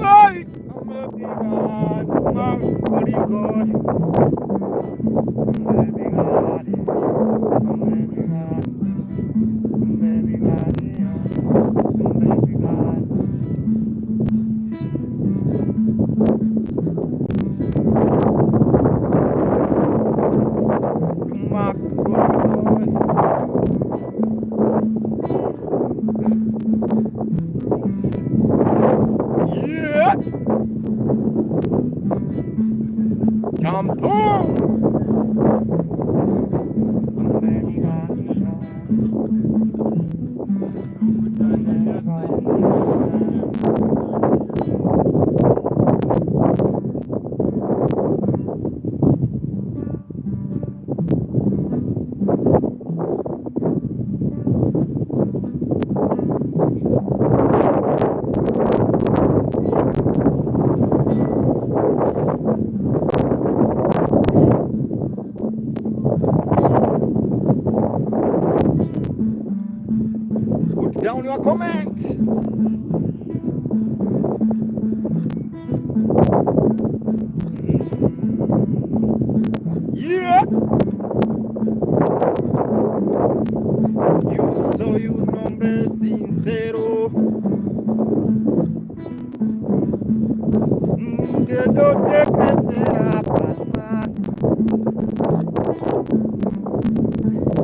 Ay, baby God, my body God, baby God, baby God, baby God, baby God, my body God, yeah, jump on, baby God, baby God. Put down your comment. Yeah, yo soy un hombre sincero, que no te crecerá palma,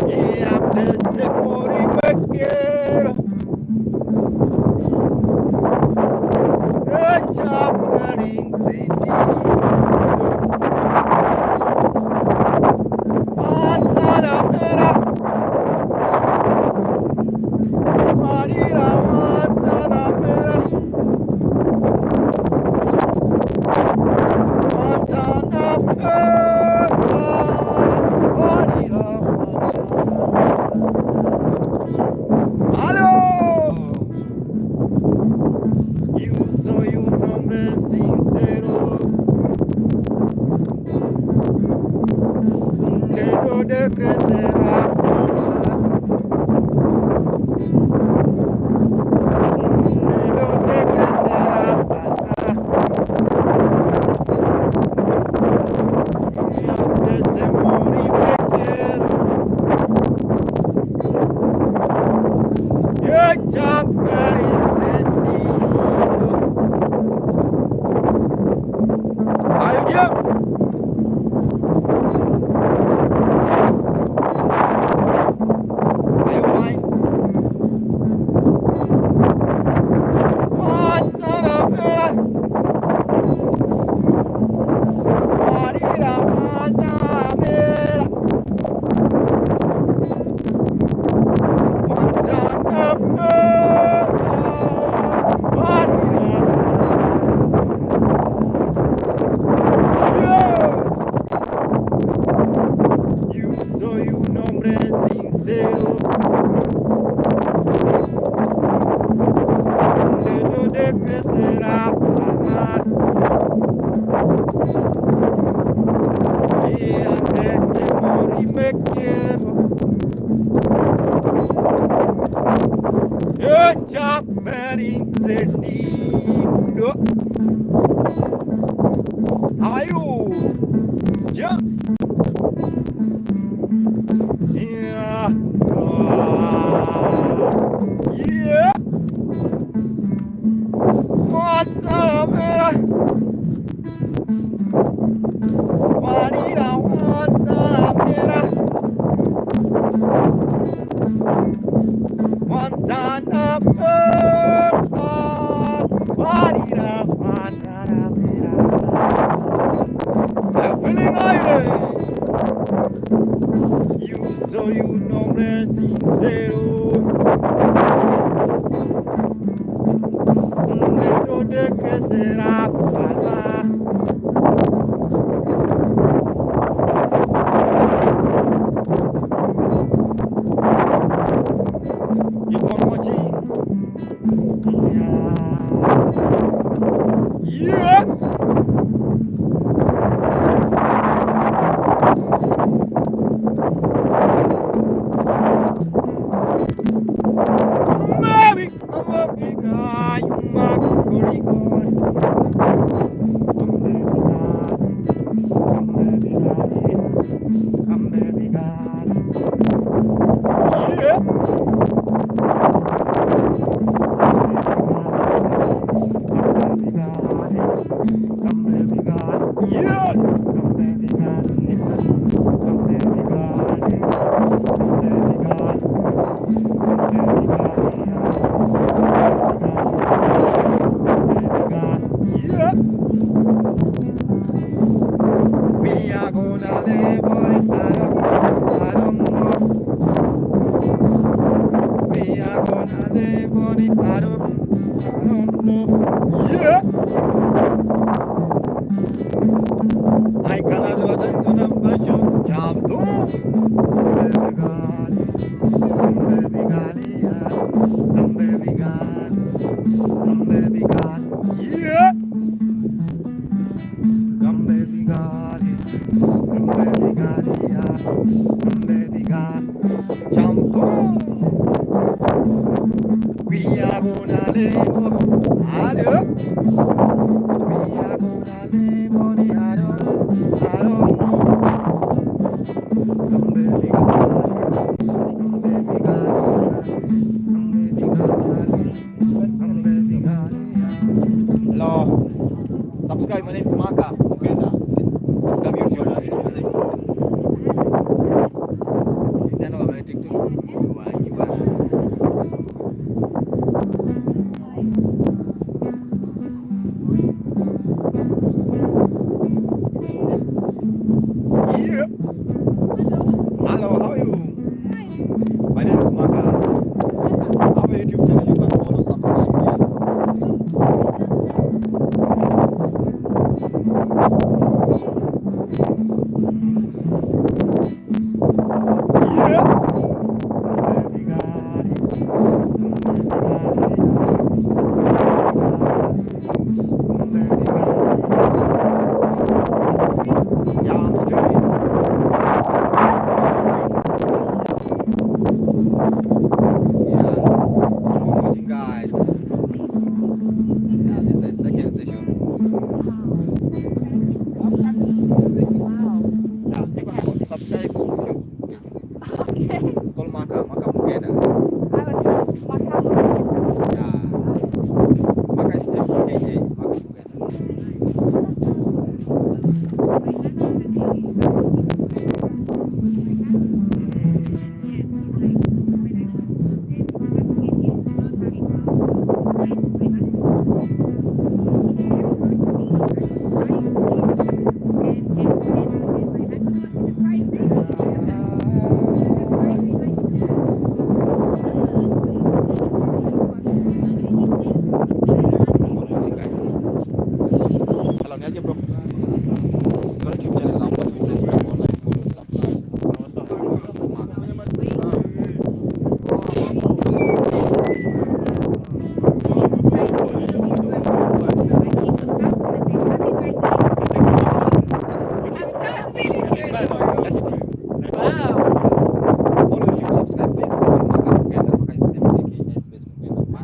y antes de morir me quiero echar al incendio. Guantanamera, Marina Guantanamera, Guantanamera, Marina Guantanamera. ¡Aló! Yo soy un hombre sincero, que no te crecerá palma, que no te crecerá palma, y antes de morir me quiero echar al incendio. Ay, James. Are you fine? Guantanamera, Marina Guantanamera, Guantanamera, Marina Guantanamera. Yo soy un hombre sincero, que no te crecerá palma, y antes de morir me quiero echar al incendio. How are you? Jumps. Yeah. Yeah. Guantanamera, Marina Guantanamera, Guantanamera, Marina Guantanamera. I'm feeling aire. Yo soy un hombre sincero, no te crecerá palma, y con mochín. Yeah. Yeah. Subscribe, my name is Maka Mugenda. Subscribe YouTube. Neno kama TikTok. Waji bana. Yeah. Hello, how are you? My name is Maka. I have a YouTube channel. You can follow, subscribe, please. Subscribe to YouTube, please. Okay. It's called Maka Mugenda. I was Maka Mugenda. Yeah. Maka is M-A-K-A, Maka Mugenda. Kalau ni aja bro. Kalau YouTube channel lama tu kita sudah online follow subscribe. Follow YouTube, subscribe please. It's called Maka Mugenda. Maka is M-A-K-A space Mugenda.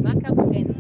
Maka Mugenda.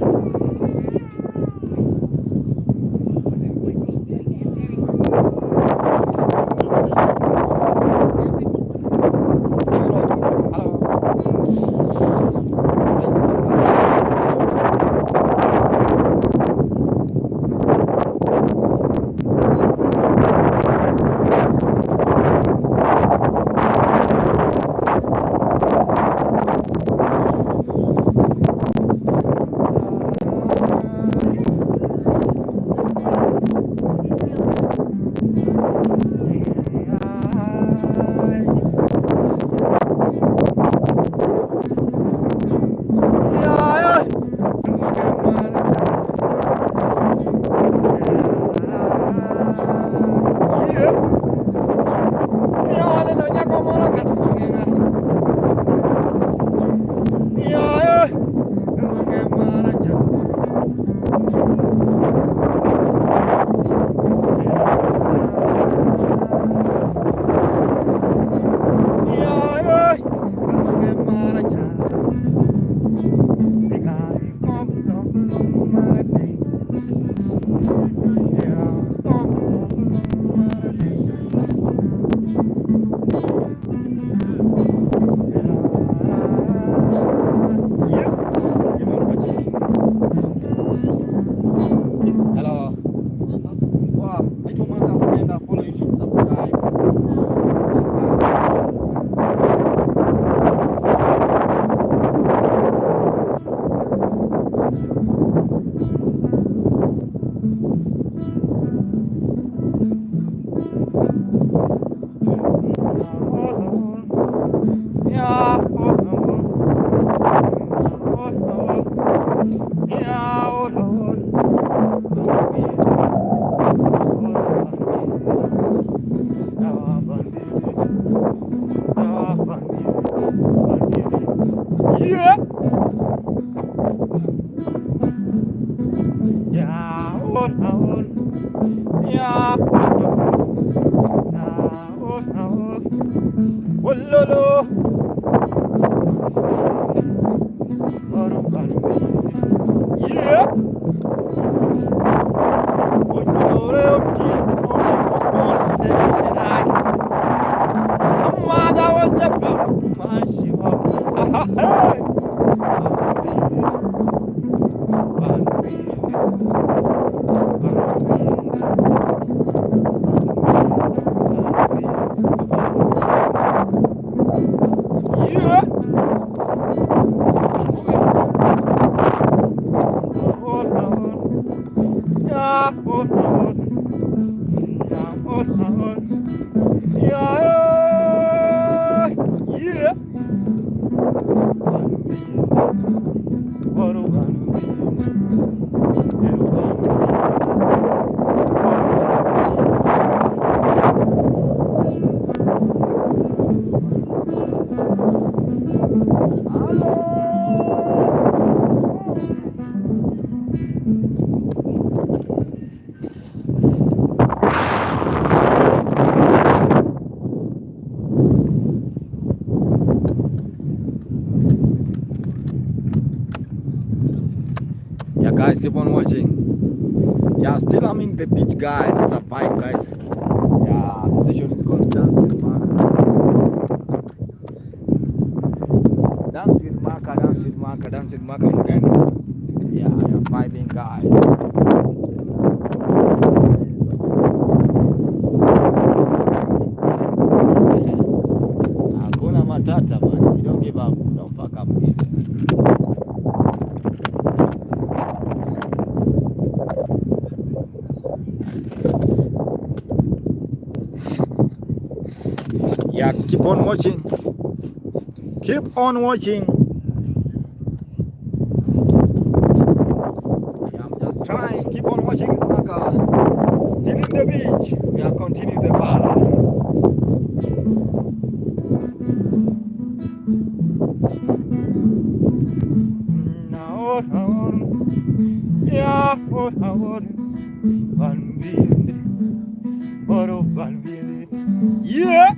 Yeah. Wololo. Yeah. Wololo. Mother was a man. She was. Yeah, guys, keep on watching. Yeah, still I'm in the beach, guys. It's a vibe, guys. Yeah, the session is called Dance with Marka. Dance with Marka, dance with Marka, dance with Marka Muganda. Yeah, you're vibing, guys. Hakuna matata, man. You don't give up. Don't fuck up. Easy. Yeah, keep on watching. Keep on watching. Yeah, I'm just trying. Keep on watching this marker. Still in the beach. We are continuing the bar. Yeah.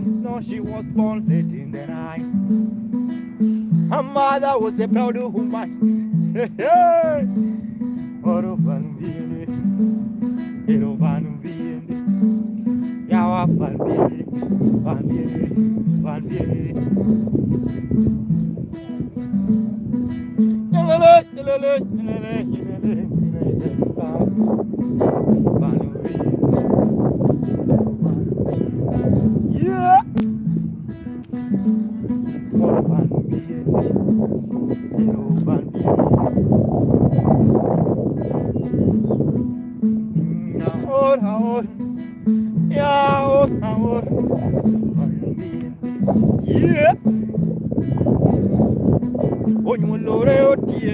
No, she was born late in the night. Her mother was a proud woman. Yeah.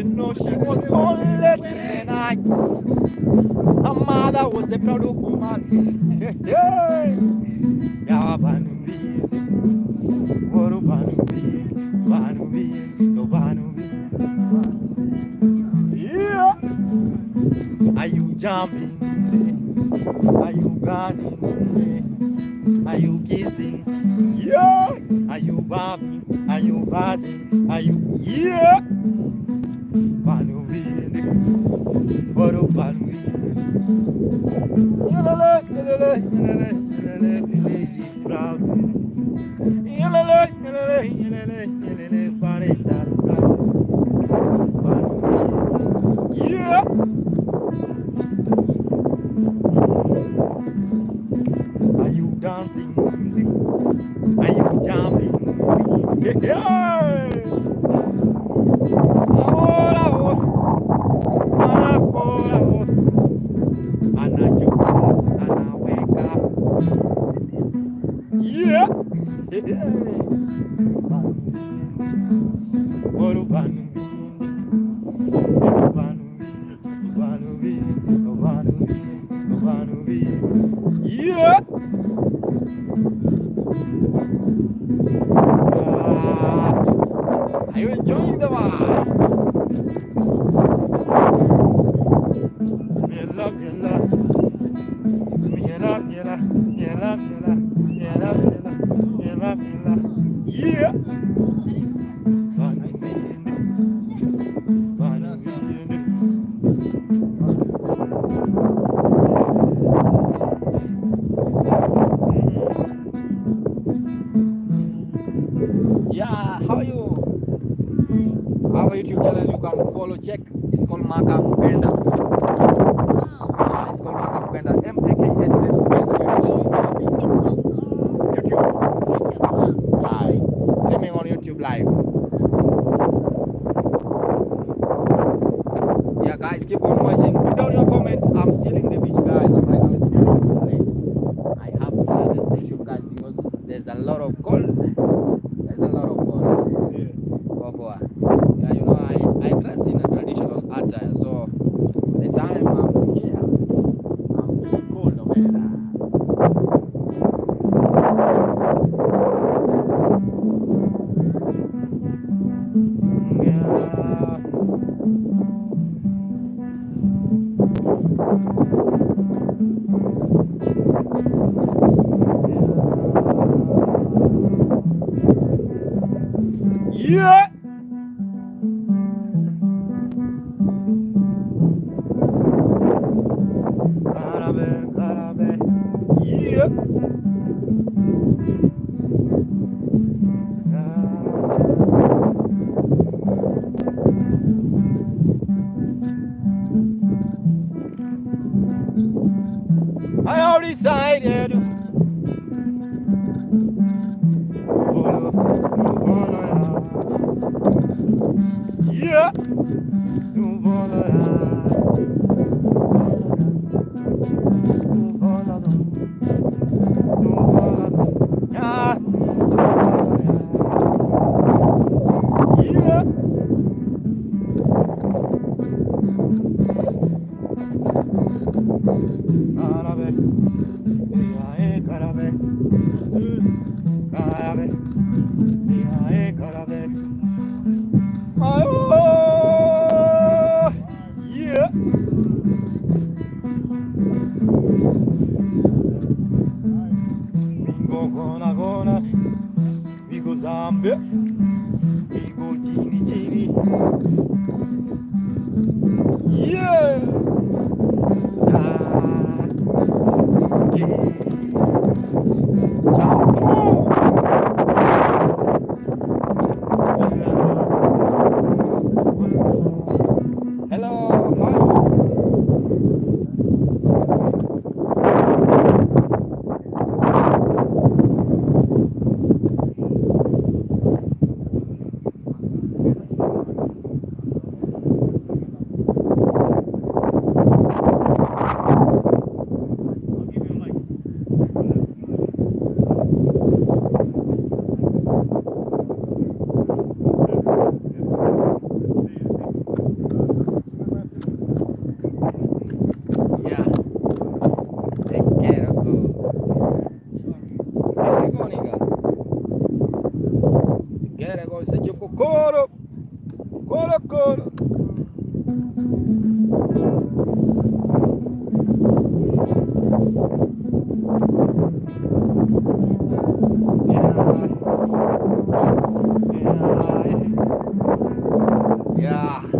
No, she was born late in the night. Her mother was a proud woman. Yeah. Are you jumping? Are you running? Are you kissing? Yeah. Are you bobbing? Are you buzzing? Are you? Yeah. Village is proud. Yeah. Are you dancing? Are you jumping? Yeah. Yeah. Yeah. Are you enjoying the vibe? Yeah. Yeah, how you? Our YouTube channel you can follow, check. It's called Maka Mpenda. Yeah, it's called Maka Mpenda. MAKS YouTube. Live. Streaming on YouTube live. Yeah, guys, keep on watching. Put down your comment. I'm still in the beach, guys. I'm right now. It's beautiful place. I have to clear the station, guys, because there's a lot of cold. There's a lot of cold. Yeah, you know, I dress in a traditional attire, so the time I'm here, I'm feeling cold over there. Yeah. Carabe. Yeah. I already decided. Yeah. We go zombie, we go genie. Yeah. Coro. Yeah.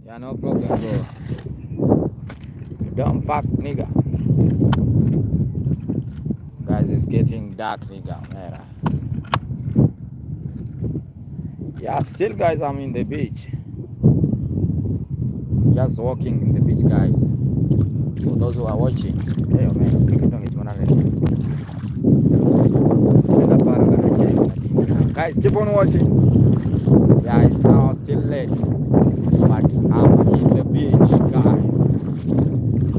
Yeah, no problem, bro. Don't fuck, nigga. Guys, it's getting dark, nigga. Man. Yeah, still, guys, I'm in the beach. Just walking in the beach, guys. For those who are watching, hey, man, Guys, keep on watching. Yeah, it's now still late, but I'm in the beach, guys.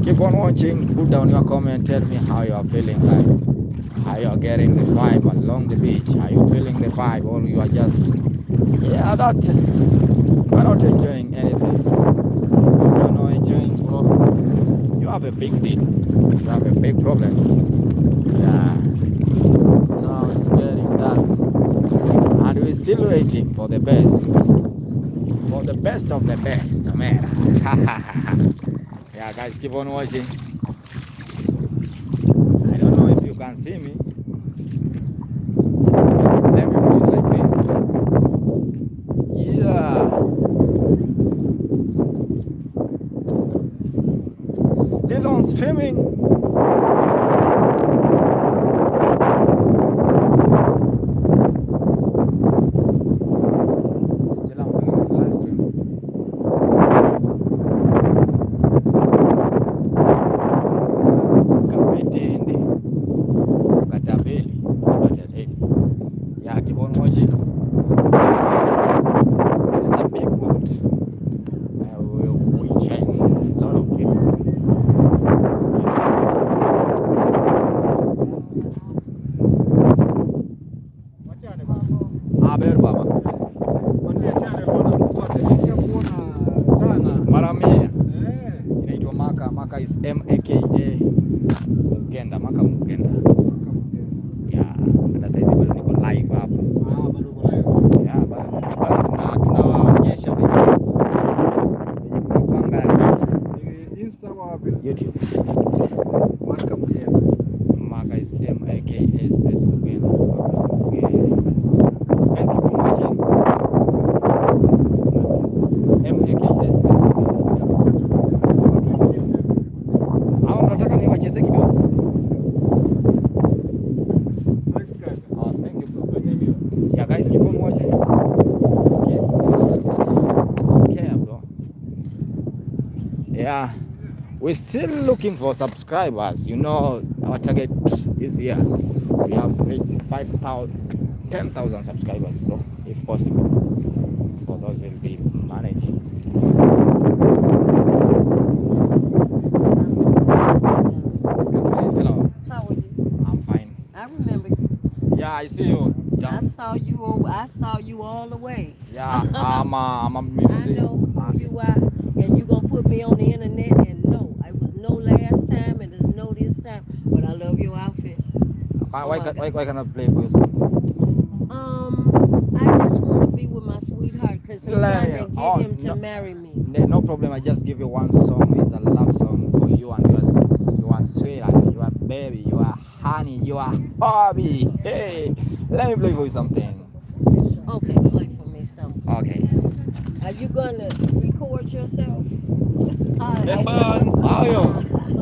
Keep on watching. Put down your comment. Tell me how you are feeling, guys. How you are getting the vibe along the beach? Are you feeling the vibe, or you are just we're not enjoying anything? You're not enjoying, bro. You have a big deal. You have a big problem. Yeah. Now it's getting dark, and we're still waiting for the best. For the best of the best, man. Yeah, guys, keep on watching. I don't know if you can see me. Let me put it like this. Yeah. Still on streaming. Still on doing the live stream. Kapetende. Katabeli. Yeah, keep on watching. There's a big boat. We're shining a lot of people. Aber baba. Mara mia. Inaitwa Maka. Maka is M-A-K-A. Mugenda. Maka Mugenda. Yeah, hata saizi bado niko live hapa. Yeah, bado tunawaonyesha venye kupanga kabisa. Insta wapi? YouTube. Maka Mugenda. Maka is M-A-K-A space Mugenda. Guys, keep on watching. M-A-K-A space Mugenda. Hao mnataka niwacheze kidogo? Yeah, guys, keep on watching. Okay, bro. Yeah, we're still looking for subscribers. You know, our target this year, we have reached 10,000 subscribers, bro, if possible. For those will be managing. Excuse me, hello. How are you? I'm fine. I remember you. Yeah, I see you. I saw you all the way. Yeah, I'm a I music. know who you are, and you gonna put me on the internet. And no, I was no last time, and there's no this time. But I love your outfit. Why can I play for you something? I just want to be with my sweetheart because I'm trying to Oh, get him to no. marry me. No problem. I just give you one song. It's a love song for you and your sweetheart, your baby, your honey, your hobby. Hey, let me play for you something. Okay, play for me something. Okay. Are you gonna record yourself? Have fun. How are you?